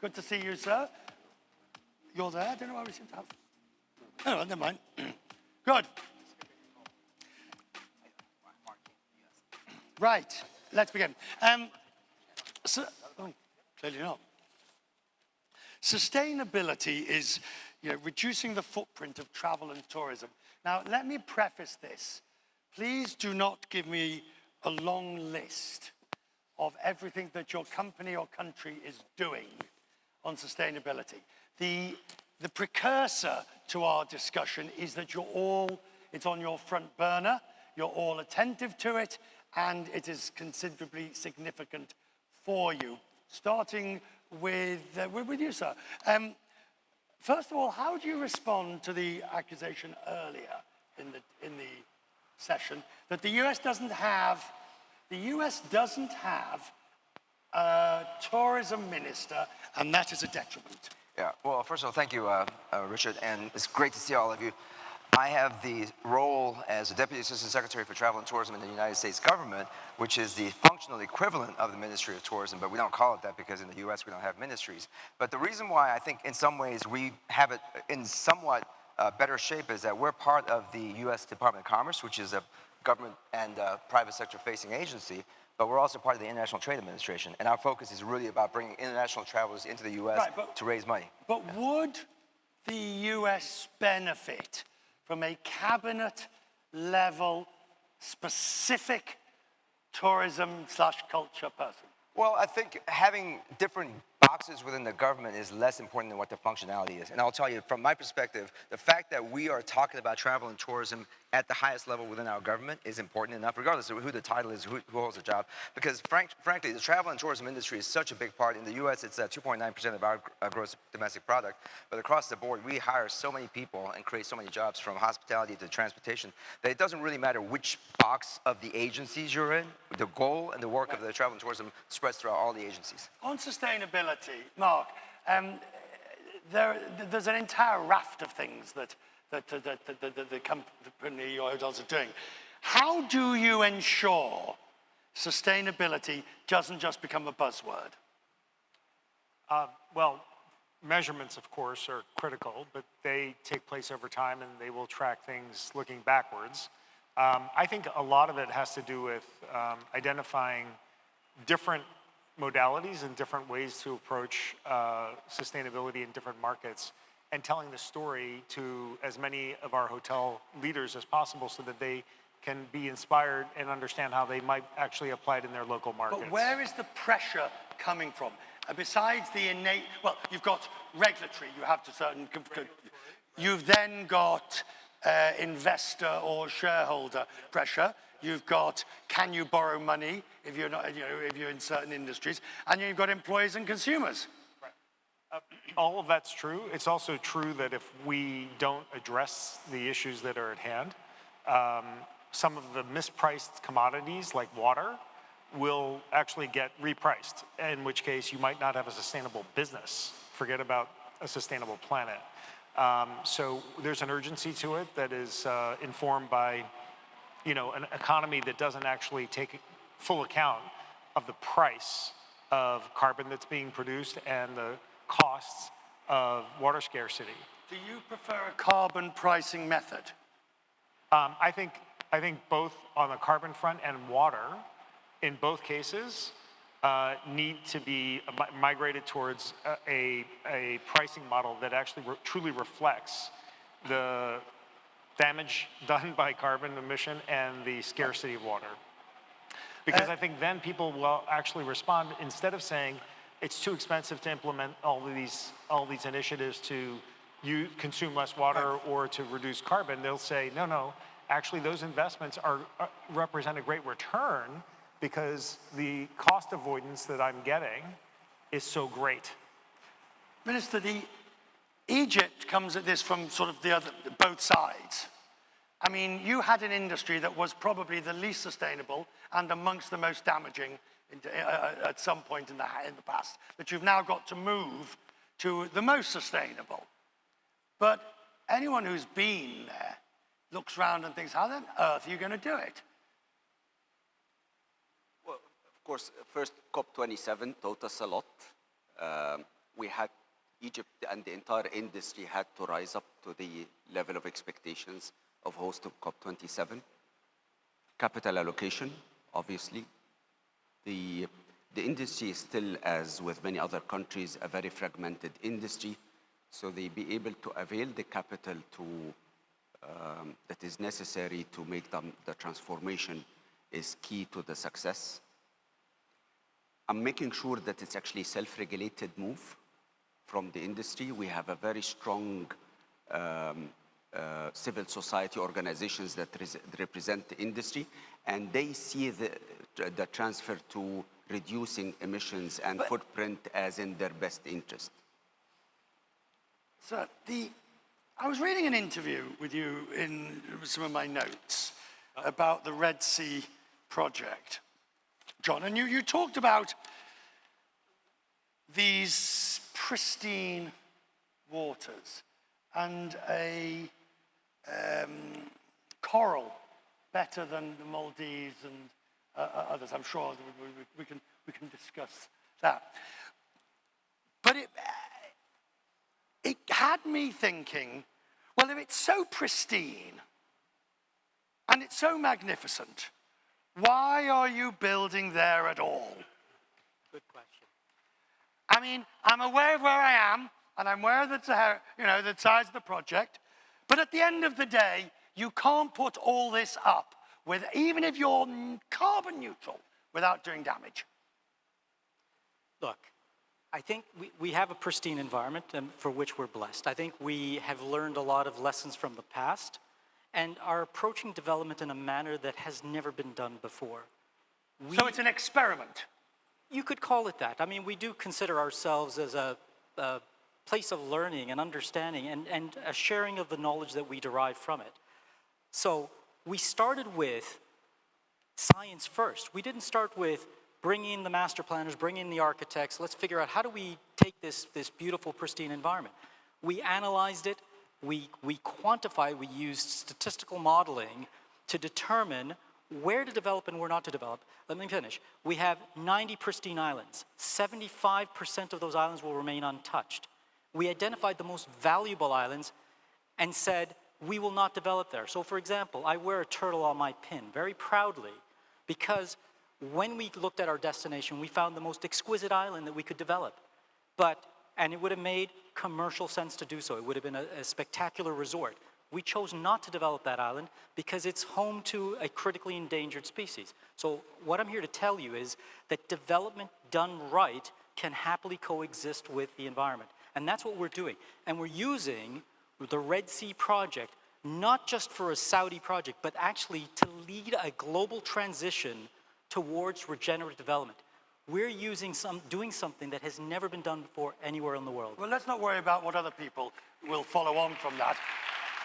Good to see you, sir. You're there? I don't know why we seem to have... Oh, never mind. Good. Right, let's begin. Clearly not. Sustainability is, reducing the footprint of travel and tourism. Now, let me preface this. Please do not give me a long list of everything that your company or country is doing on sustainability. The precursor to our discussion is that it's on your front burner, you're all attentive to it, and it is considerably significant for you. Starting with you, sir. First of all, how do you respond to the accusation earlier in the session that the US doesn't have a tourism minister, and that is a detriment? Yeah, well, first of all, thank you, Richard, and it's great to see all of you. I have the role as a Deputy Assistant Secretary for Travel and Tourism in the United States government, which is the functional equivalent of the Ministry of Tourism, but we don't call it that because in the US we don't have ministries. But the reason why I think in some ways we have it in somewhat better shape is that we're part of the US Department of Commerce, which is a government and private sector facing agency, but we're also part of the International Trade Administration, and our focus is really about bringing international travelers into the US to raise money. But would the US benefit from a cabinet-level, specific tourism/culture person? Well, I think having different boxes within the government is less important than what the functionality is. And I'll tell you, from my perspective, the fact that we are talking about travel and tourism at the highest level within our government is important enough, regardless of who the title is, who holds the job. Because frankly, the travel and tourism industry is such a big part. In the US, it's 2.9% of our gross domestic product. But across the board, we hire so many people and create so many jobs, from hospitality to transportation, that it doesn't really matter which box of the agencies you're in. The goal and the work of the travel and tourism spreads throughout all the agencies. On sustainability, Mark, there's an entire raft of things that the company or hotels are doing. How do you ensure sustainability doesn't just become a buzzword? Well, measurements, of course, are critical, but they take place over time and they will track things looking backwards. I think a lot of it has to do with identifying different modalities and different ways to approach sustainability in different markets, and telling the story to as many of our hotel leaders as possible so that they can be inspired and understand how they might actually apply it in their local markets. But where is the pressure coming from? Besides the innate, well, you've got regulatory, you have to certain, you've then got investor or shareholder pressure. You've got, can you borrow money if you're not, if you're in certain industries, and you've got employers and consumers. All of that's true. It's also true that if we don't address the issues that are at hand, some of the mispriced commodities like water will actually get repriced, in which case you might not have a sustainable business. Forget about a sustainable planet. So there's an urgency to it that is informed by an economy that doesn't actually take full account of the price of carbon that's being produced and the costs of water scarcity. Do you prefer a carbon pricing method? I think both on the carbon front and water, in both cases, need to be migrated towards a pricing model that actually truly reflects the damage done by carbon emission and the scarcity of water. Because I think then people will actually respond, instead of saying it's too expensive to implement all these initiatives to consume less water or to reduce carbon. They'll say, no, actually those investments represent a great return because the cost avoidance that I'm getting is so great. Minister, Egypt comes at this from sort of both sides. I mean, you had an industry that was probably the least sustainable and amongst the most damaging at some point in the past, that you've now got to move to the most sustainable. But anyone who's been there looks around and thinks, how on earth are you going to do it? Well, of course, first COP27 taught us a lot. We Egypt and the entire industry had to rise up to the level of expectations of host of COP27. Capital allocation, obviously. The industry is still, as with many other countries, a very fragmented industry. So they be able to avail the capital that is necessary to make the transformation is key to the success. I'm making sure that it's actually a self-regulated move from the industry. We have a very strong civil society organizations that represent the industry, and they see the transfer to reducing emissions and footprint as in their best interest. So I was reading an interview with you in some of my notes about the Red Sea project, John, and you talked about these pristine waters and a coral better than the Maldives and others. I'm sure we can discuss that. But it had me thinking, well, if it's so pristine and it's so magnificent, why are you building there at all? Good question. I mean, I'm aware of where I am, and I'm aware of the size of the project, but at the end of the day, you can't put all this up, even if you're carbon neutral, without doing damage. Look, I think we have a pristine environment for which we're blessed. I think we have learned a lot of lessons from the past and are approaching development in a manner that has never been done before. So it's an experiment? You could call it that. I mean, we do consider ourselves as a place of learning and understanding and a sharing of the knowledge that we derive from it. So we started with science first. We didn't start with bring in the master planners, bring in the architects, let's figure out how do we take this beautiful, pristine environment. We analyzed it, we quantified, we used statistical modeling to determine where to develop and where not to develop. Let me finish. We have 90 pristine islands. 75% of those islands will remain untouched. We identified the most valuable islands and said, we will not develop there. So for example, I wear a turtle on my pin very proudly because when we looked at our destination, we found the most exquisite island that we could develop. And it would have made commercial sense to do so. It would have been a spectacular resort. We chose not to develop that island because it's home to a critically endangered species. So what I'm here to tell you is that development done right can happily coexist with the environment. And that's what we're doing. And we're using the Red Sea project not just for a Saudi project, but actually to lead a global transition towards regenerative development. We're doing something that has never been done before anywhere in the world. Well, let's not worry about what other people will follow on from that.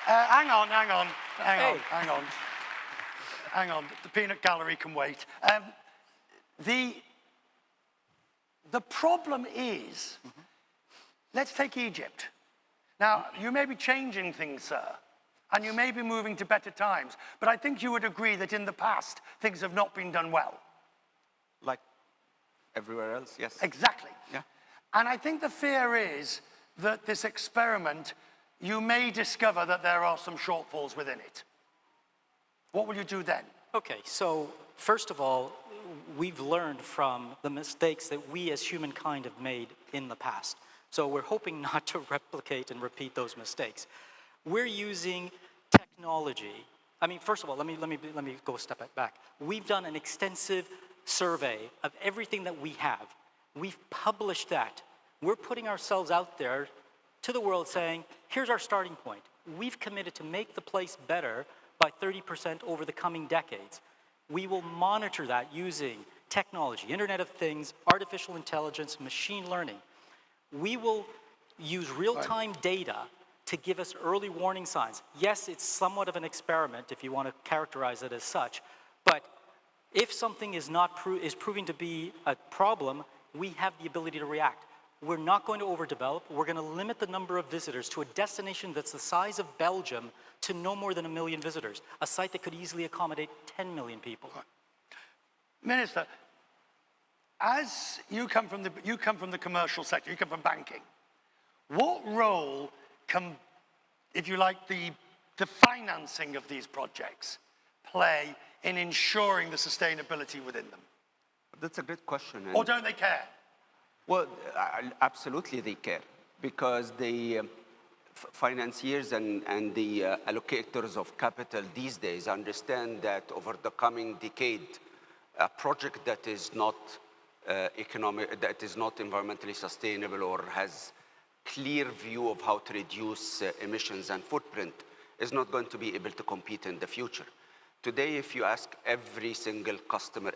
Hang on. The peanut gallery can wait. The problem is, let's take Egypt. Now, you may be changing things, sir, and you may be moving to better times, but I think you would agree that in the past, things have not been done well. Like everywhere else, yes. Exactly. Yeah. And I think the fear is that this experiment, you may discover that there are some shortfalls within it. What will you do then? Okay, so first of all, we've learned from the mistakes that we as humankind have made in the past. So we're hoping not to replicate and repeat those mistakes. We're using technology. I mean, first of all, let me go a step back. We've done an extensive survey of everything that we have. We've published that. We're putting ourselves out there to the world saying, here's our starting point. We've committed to make the place better by 30% over the coming decades. We will monitor that using technology, Internet of Things, artificial intelligence, machine learning. We will use real-time data to give us early warning signs. Yes, it's somewhat of an experiment if you want to characterize it as such, but if something is proving to be a problem, we have the ability to react. We're not going to overdevelop. We're going to limit the number of visitors to a destination that's the size of Belgium to no more than 1 million visitors, a site that could easily accommodate 10 million people. Minister, as you come from the commercial sector, you come from banking, what role can, if you like, the financing of these projects play in ensuring the sustainability within them? That's a great question. Or don't they care? Well, absolutely they care, because the financiers and the allocators of capital these days understand that over the coming decade, a project that is not that is not environmentally sustainable or has clear view of how to reduce emissions and footprint is not going to be able to compete in the future. Today, if you ask every single customer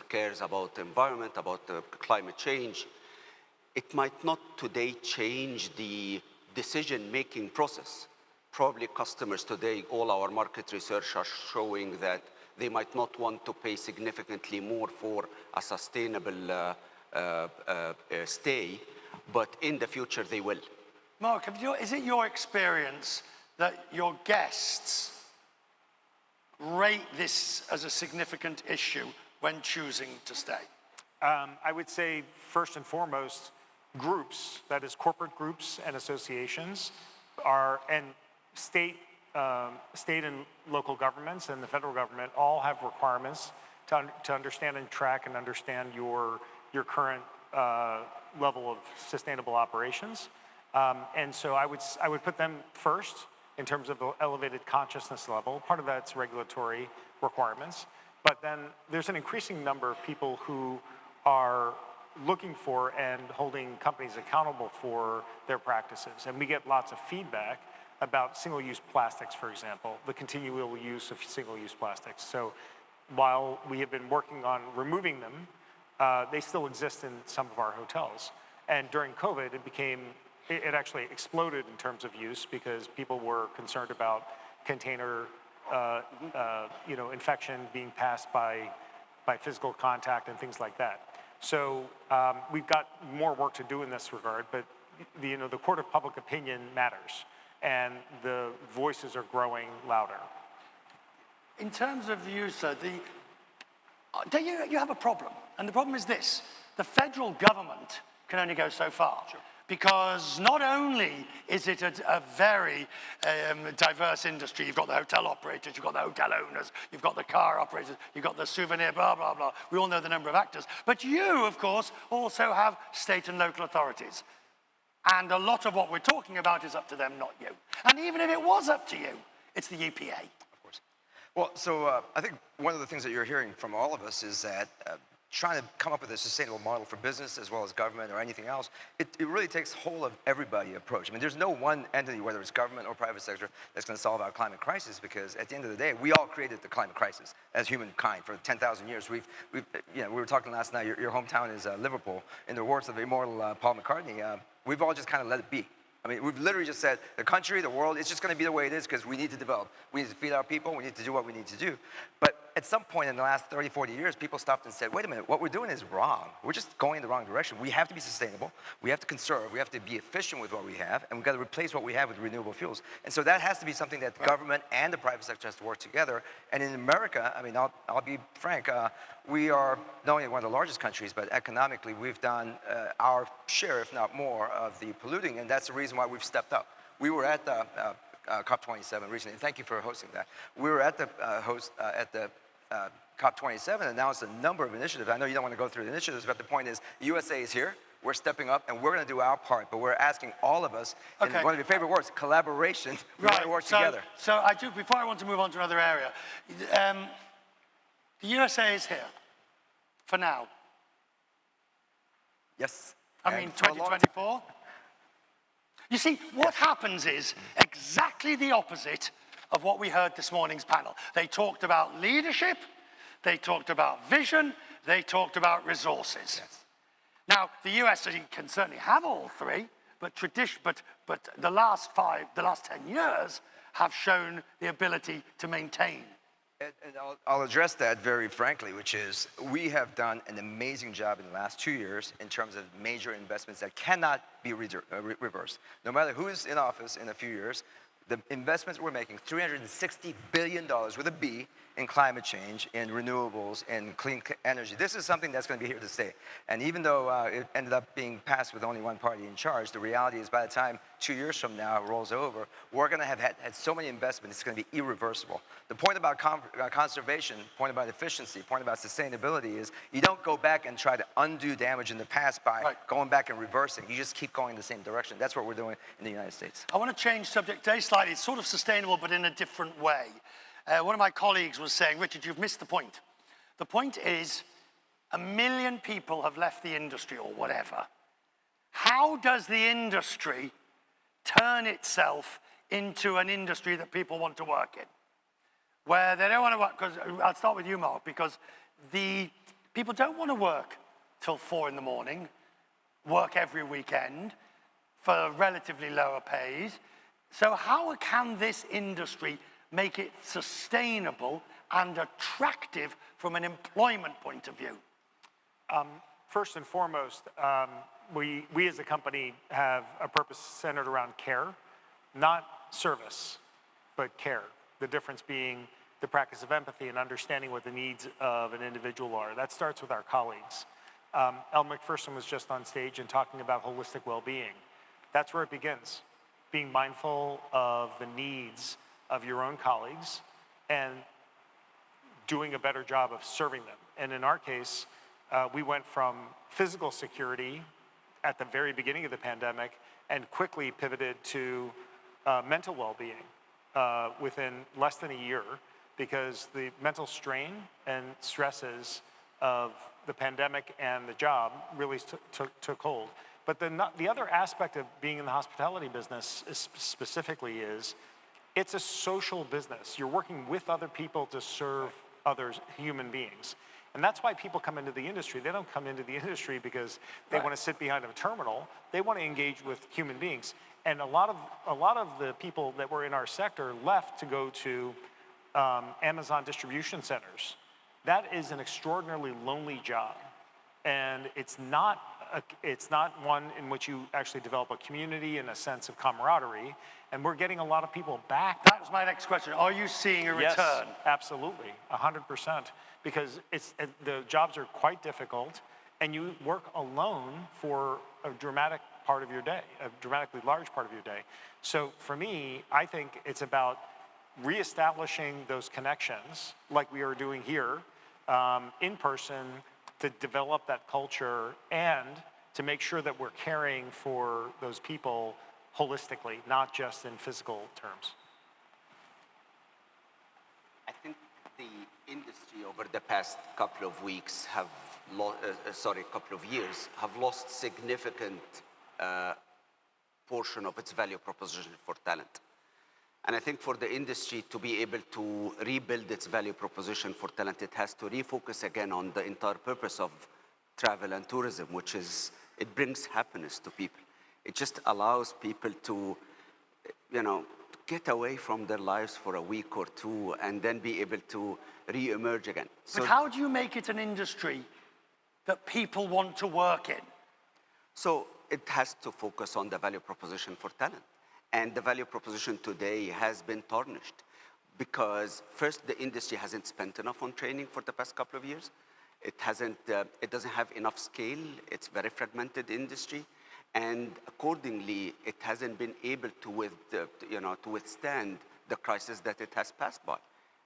cares about the environment, about the climate change. It might not today change the decision-making process. Probably customers today, all our market research are showing that they might not want to pay significantly more for a sustainable stay, but in the future they will. Mark, is it your experience that your guests rate this as a significant issue when choosing to stay? I would say, first and foremost, groups, that is corporate groups and associations, and state and local governments and the federal government all have requirements to understand and track and understand your current level of sustainable operations. And so I would put them first in terms of the elevated consciousness level. Part of that's regulatory requirements. But then there's an increasing number of people who are looking for and holding companies accountable for their practices. And we get lots of feedback about single-use plastics, for example, the continual use of single-use plastics. So while we have been working on removing them, they still exist in some of our hotels. And during COVID, it actually exploded in terms of use because people were concerned about container infection being passed by physical contact and things like that. So we've got more work to do in this regard, but the court of public opinion matters, and the voices are growing louder. In terms of Issa, you have a problem, and the problem is this: the federal government can only go so far. Sure. Because not only is it a very diverse industry, you've got the hotel operators, you've got the hotel owners, you've got the car operators, you've got the souvenir, blah, blah, blah. We all know the number of actors. But you, of course, also have state and local authorities. And a lot of what we're talking about is up to them, not you. And even if it was up to you, it's the EPA. Of course. Well, so I think one of the things that you're hearing from all of us is that trying to come up with a sustainable model for business as well as government or anything else, it really takes whole of everybody approach. I mean, there's no one entity, whether it's government or private sector, that's going to solve our climate crisis, because at the end of the day, we all created the climate crisis as humankind for 10,000 years. We were talking last night, your hometown is Liverpool. In the words of the immortal Paul McCartney, we've all just kind of let it be. I mean, we've literally just said, the country, the world, it's just going to be the way it is because we need to develop. We need to feed our people. We need to do what we need to do. But at some point in the last 30, 40 years, people stopped and said, wait a minute, what we're doing is wrong. We're just going in the wrong direction. We have to be sustainable. We have to conserve. We have to be efficient with what we have. And we've got to replace what we have with renewable fuels. And so that has to be something that the government and the private sector has to work together. And in America, I mean, I'll be frank, we are not only one of the largest countries, but economically, we've done our share, if not more, of the polluting. And that's the reason why we've stepped up. We were at the COP27 recently. Thank you for hosting that. We were at the COP27 and announced a number of initiatives. I know you don't want to go through the initiatives, but the point is, the USA is here. We're stepping up, and we're going to do our part. But we're asking all of us, and one of your favorite words, collaboration. We want to work together. So I do. Before I want to move on to another area, the USA is here for now. Yes. I mean, 2024. You see, what happens is exactly the opposite of what we heard this morning's panel. They talked about leadership, they talked about vision, they talked about resources. Yes. Now, the US can certainly have all three, but the last 10 years have shown the ability to maintain. And I'll address that very frankly, which is we have done an amazing job in the last 2 years in terms of major investments that cannot be reversed. No matter who's in office in a few years, the investments we're making, $360 billion with a B, in climate change, in renewables, in clean energy. This is something that's going to be here to stay. And even though it ended up being passed with only one party in charge, the reality is by the time 2 years from now it rolls over, we're going to have had so many investments, it's going to be irreversible. The point about conservation, point about efficiency, point about sustainability is you don't go back and try to undo damage in the past by going back and reversing. You just keep going in the same direction. That's what we're doing in the United States. I want to change subject today slightly. It's sort of sustainable, but in a different way. One of my colleagues was saying, Richard, you've missed the point. The point is, 1 million people have left the industry or whatever. How does the industry turn itself into an industry that people want to work in? Where they don't want to work, because I'll start with you, Mark, because the people don't want to work till 4 in the morning, work every weekend for relatively lower pays. So how can this industry make it sustainable and attractive from an employment point of view? First and foremost, we as a company have a purpose centered around care, not service, but care. The difference being the practice of empathy and understanding what the needs of an individual are. That starts with our colleagues. Elle McPherson was just on stage and talking about holistic well-being. That's where it begins. Being mindful of the needs of your own colleagues and doing a better job of serving them. And in our case, we went from physical security at the very beginning of the pandemic and quickly pivoted to mental well-being within less than a year, because the mental strain and stresses of the pandemic and the job really took hold. But the other aspect of being in the hospitality business specifically is it's a social business. You're working with other people to serve others, human beings. And that's why people come into the industry. They don't come into the industry because they want to sit behind a terminal. They want to engage with human beings. And a lot of the people that were in our sector left to go to Amazon distribution centers. That is an extraordinarily lonely job. And it's not one in which you actually develop a community and a sense of camaraderie. And we're getting a lot of people back. That was my next question. Are you seeing a return? Yes, absolutely, 100%. Because the jobs are quite difficult, and you work alone for a dramatic part of your day, a dramatically large part of your day. So for me, I think it's about reestablishing those connections, like we are doing here, in person, to develop that culture and to make sure that we're caring for those people holistically, not just in physical terms. I think the industry over the past couple of weeks have couple of years have lost significant portion of its value proposition for talent. And I think for the industry to be able to rebuild its value proposition for talent, it has to refocus again on the entire purpose of travel and tourism, which is it brings happiness to people. It just allows people to, get away from their lives for a week or two and then be able to re-emerge again. But how do you make it an industry that people want to work in? So it has to focus on the value proposition for talent. And the value proposition today has been tarnished because first, the industry hasn't spent enough on training for the past couple of years. It doesn't have enough scale. It's a very fragmented industry. And accordingly, it hasn't been able to withstand the crisis that it has passed by.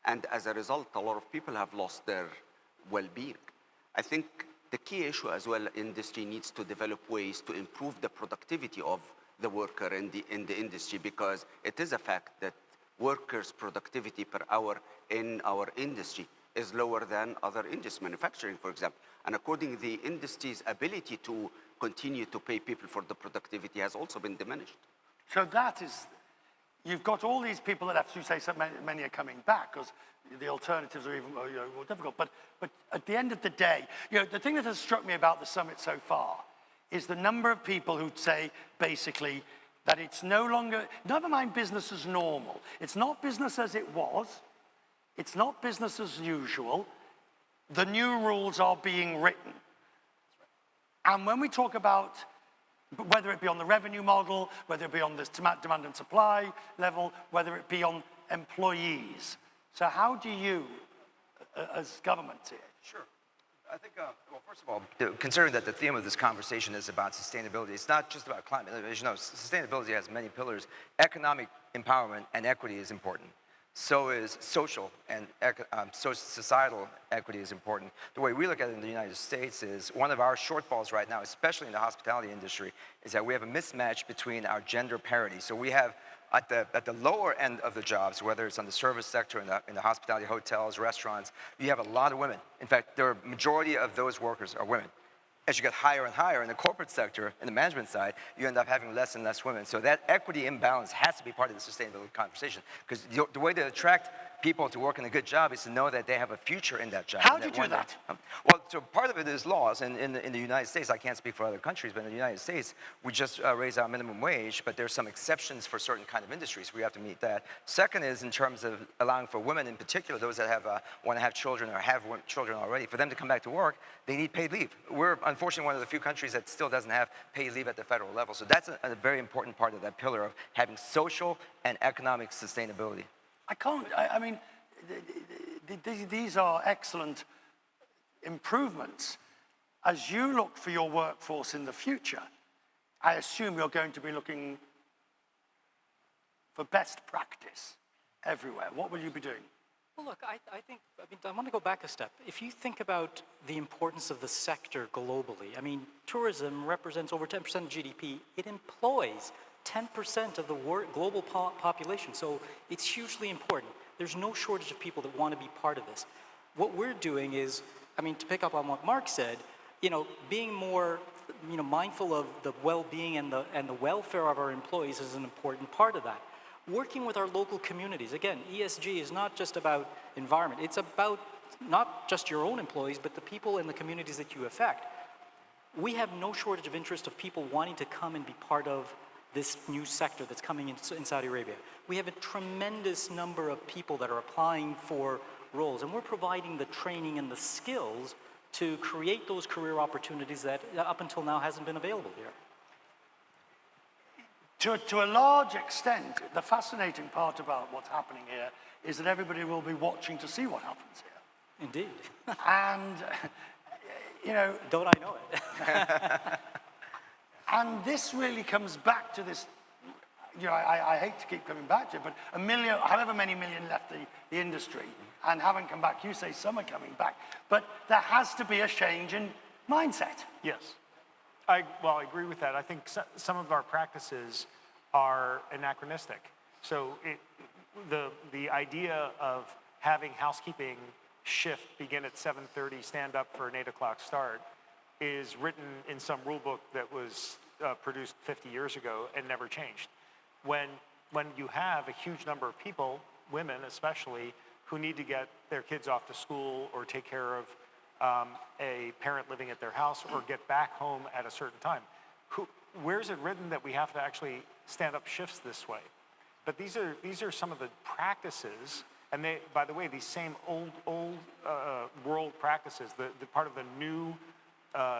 And as a result, a lot of people have lost their well-being. I think the key issue as well, industry needs to develop ways to improve the productivity of the worker in the industry, because it is a fact that workers' productivity per hour in our industry is lower than other industries, manufacturing, for example. And accordingly, the industry's ability to continue to pay people for the productivity has also been diminished. So that is, you've got all these people that have to say so many are coming back because the alternatives are even more difficult. But at the end of the day, the thing that has struck me about the summit so far is the number of people who say basically that it's no longer, never mind business as normal. It's not business as it was. It's not business as usual. The new rules are being written. And when we talk about, whether it be on the revenue model, whether it be on this demand and supply level, whether it be on employees. So how do you, as governments here? Sure. I think, well, first of all, considering that the theme of this conversation is about sustainability, it's not just about climate. As you know, sustainability has many pillars. Economic empowerment and equity is important. So is social and societal equity is important. The way we look at it in the United States is one of our shortfalls right now, especially in the hospitality industry, is that we have a mismatch between our gender parity. So we have at the lower end of the jobs, whether it's on the service sector, in the hospitality, hotels, restaurants, you have a lot of women. In fact, the majority of those workers are women. As you get higher and higher in the corporate sector, in the management side, you end up having less and less women. So that equity imbalance has to be part of the sustainability conversation. Because the way to attract people to work in a good job is to know that they have a future in that job. How do you do that? Well, so part of it is laws. And in the United States, I can't speak for other countries, but in the United States, we just raised our minimum wage, but there's some exceptions for certain kind of industries. We have to meet that. Second is in terms of allowing for women in particular, those that want to have children or have children already, for them to come back to work, they need paid leave. We're unfortunately one of the few countries that still doesn't have paid leave at the federal level. So that's a very important part of that pillar of having social and economic sustainability. I mean, these are excellent improvements. As you look for your workforce in the future, I assume you're going to be looking for best practice everywhere. What will you be doing? Well, look, I want to go back a step. If you think about the importance of the sector globally, I mean, tourism represents over 10% of GDP. It employs 10% of the global population, so it's hugely important. There's no shortage of people that want to be part of this. What we're doing is, I mean, to pick up on what Mark said, being more, mindful of the well-being and the welfare of our employees is an important part of that. Working with our local communities. Again, ESG is not just about environment. It's about not just your own employees, but the people in the communities that you affect. We have no shortage of interest of people wanting to come and be part of this new sector that's coming in Saudi Arabia. We have a tremendous number of people that are applying for roles, and we're providing the training and the skills to create those career opportunities that up until now hasn't been available here. To a large extent, the fascinating part about what's happening here is that everybody will be watching to see what happens here. Indeed. And, Don't I know it? And this really comes back to this, I hate to keep coming back to it, but however many million left the industry and haven't come back. You say some are coming back, but there has to be a change in mindset. Yes. I agree with that. I think some of our practices are anachronistic. So the idea of having housekeeping shift begin at 7:30, stand up for an 8 o'clock start, is written in some rule book that was produced 50 years ago and never changed. When you have a huge number of people, women especially, who need to get their kids off to school or take care of a parent living at their house or get back home at a certain time, where's it written that we have to actually stand up shifts this way? But these are some of the practices, and they, by the way, these same old world practices, the part of the new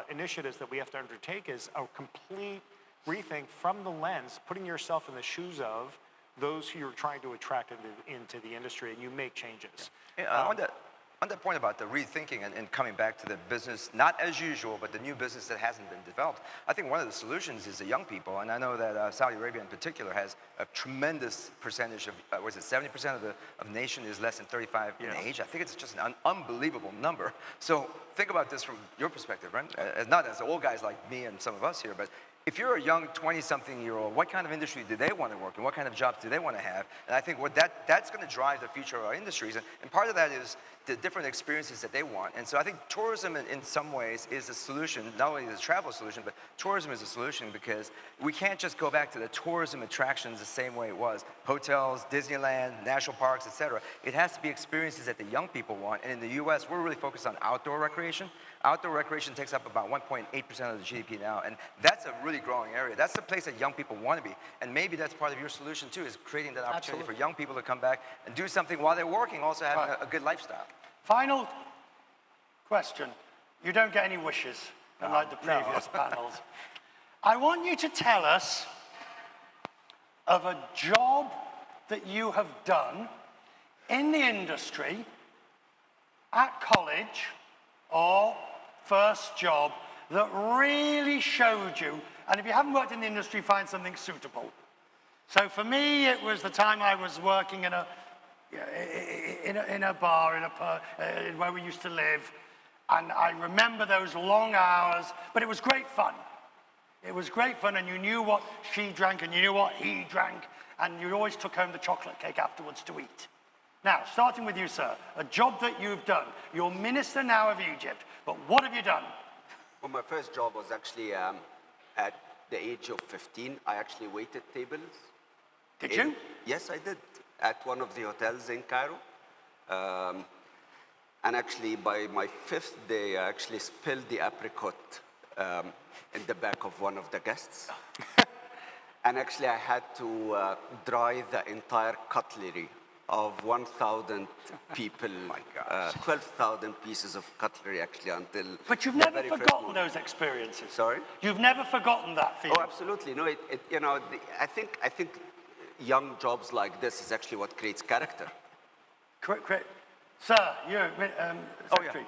initiatives that we have to undertake is a complete rethink from the lens, putting yourself in the shoes of those who you're trying to attract into the industry, and you make changes. Yeah, on that point about the rethinking and coming back to the business, not as usual, but the new business that hasn't been developed, I think one of the solutions is the young people. And I know that Saudi Arabia in particular has a tremendous percentage of, 70% of the nation is less than 35 in age? I think it's just an unbelievable number. So think about this from your perspective, right? Not as old guys like me and some of us here, but if you're a young 20-something-year-old, what kind of industry do they want to work in? What kind of jobs do they want to have? And I think that's going to drive the future of our industries. And part of that is the different experiences that they want. And so I think tourism in some ways is a solution, not only is a travel solution, but tourism is a solution because we can't just go back to the tourism attractions the same way it was. Hotels, Disneyland, national parks, et cetera. It has to be experiences that the young people want. And in the US, we're really focused on outdoor recreation. Outdoor recreation takes up about 1.8% of the GDP now, and that's a really growing area. That's the place that young people want to be. And maybe that's part of your solution too, is creating that opportunity for young people to come back and do something while they're working, also having a good lifestyle. Final question. You don't get any wishes, unlike the previous panels. I want you to tell us of a job that you have done in the industry at college or first job that really showed you, and if you haven't worked in the industry, find something suitable. So for me, it was the time I was working in a bar, where we used to live, and I remember those long hours, but it was great fun. It was great fun, and you knew what she drank, and you knew what he drank, and you always took home the chocolate cake afterwards to eat. Now, starting with you, sir, a job that you've done. You're minister now of Egypt, but what have you done? Well, my first job was actually at the age of 15. I actually waited tables. Did you? Yes, I did, at one of the hotels in Cairo. And actually, by my 5th day, I actually spilled the apricot in the back of one of the guests. And actually, I had to dry the entire cutlery of 1,000 people, 12,000 pieces of cutlery actually until. But you've never forgotten those experiences. Sorry? You've never forgotten that feeling. Oh, absolutely. No, I think young jobs like this is actually what creates character. Correct. Sir, you're secretary.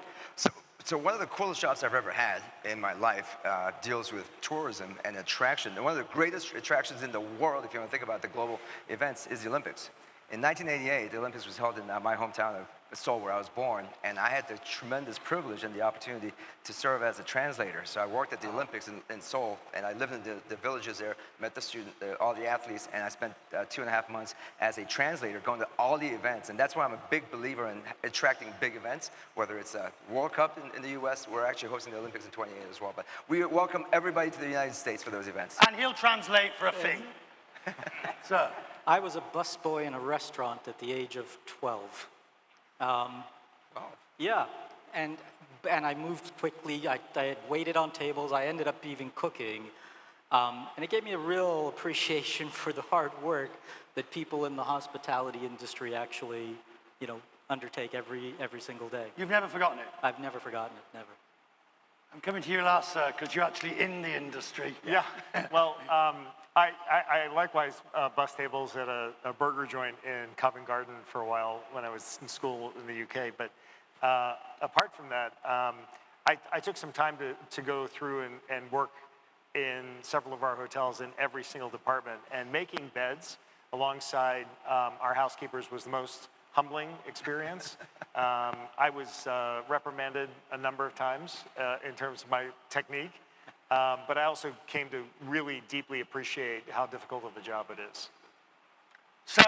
So one of the coolest jobs I've ever had in my life deals with tourism and attraction. And one of the greatest attractions in the world, if you want to think about the global events, is the Olympics. In 1988, the Olympics was held in my hometown of Seoul, where I was born, and I had the tremendous privilege and the opportunity to serve as a translator. So I worked at the Olympics in Seoul, and I lived in the villages there, met the students, all the athletes, and I spent 2.5 months as a translator going to all the events. And that's why I'm a big believer in attracting big events, whether it's a World Cup in the US, we're actually hosting the Olympics in 28 as well. But we welcome everybody to the United States for those events. And he'll translate for a fee. Sir. I was a busboy in a restaurant at the age of 12. Yeah, and I moved quickly. I had waited on tables. I ended up even cooking. And it gave me a real appreciation for the hard work that people in the hospitality industry actually, undertake every single day. You've never forgotten it? I've never forgotten it, never. I'm coming to you last, sir, because you're actually in the industry. Yeah, well, I likewise bus tables at a burger joint in Covent Garden for a while when I was in school in the UK. But apart from that, I took some time to go through and work in several of our hotels in every single department. And making beds alongside our housekeepers was the most humbling experience. I was reprimanded a number of times in terms of my technique. But I also came to really deeply appreciate how difficult of a job it is. So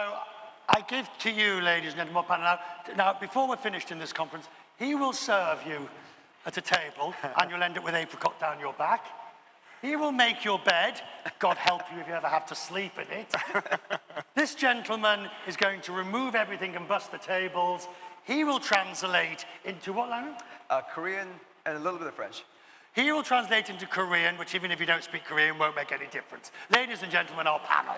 I give to you, ladies and gentlemen, now before we're finished in this conference, he will serve you at a table and you'll end up with apricot down your back. He will make your bed. God help you if you ever have to sleep in it. This gentleman is going to remove everything and bust the tables. He will translate into what language? Korean and a little bit of French. He will translate into Korean, which even if you don't speak Korean, won't make any difference. Ladies and gentlemen, our panel.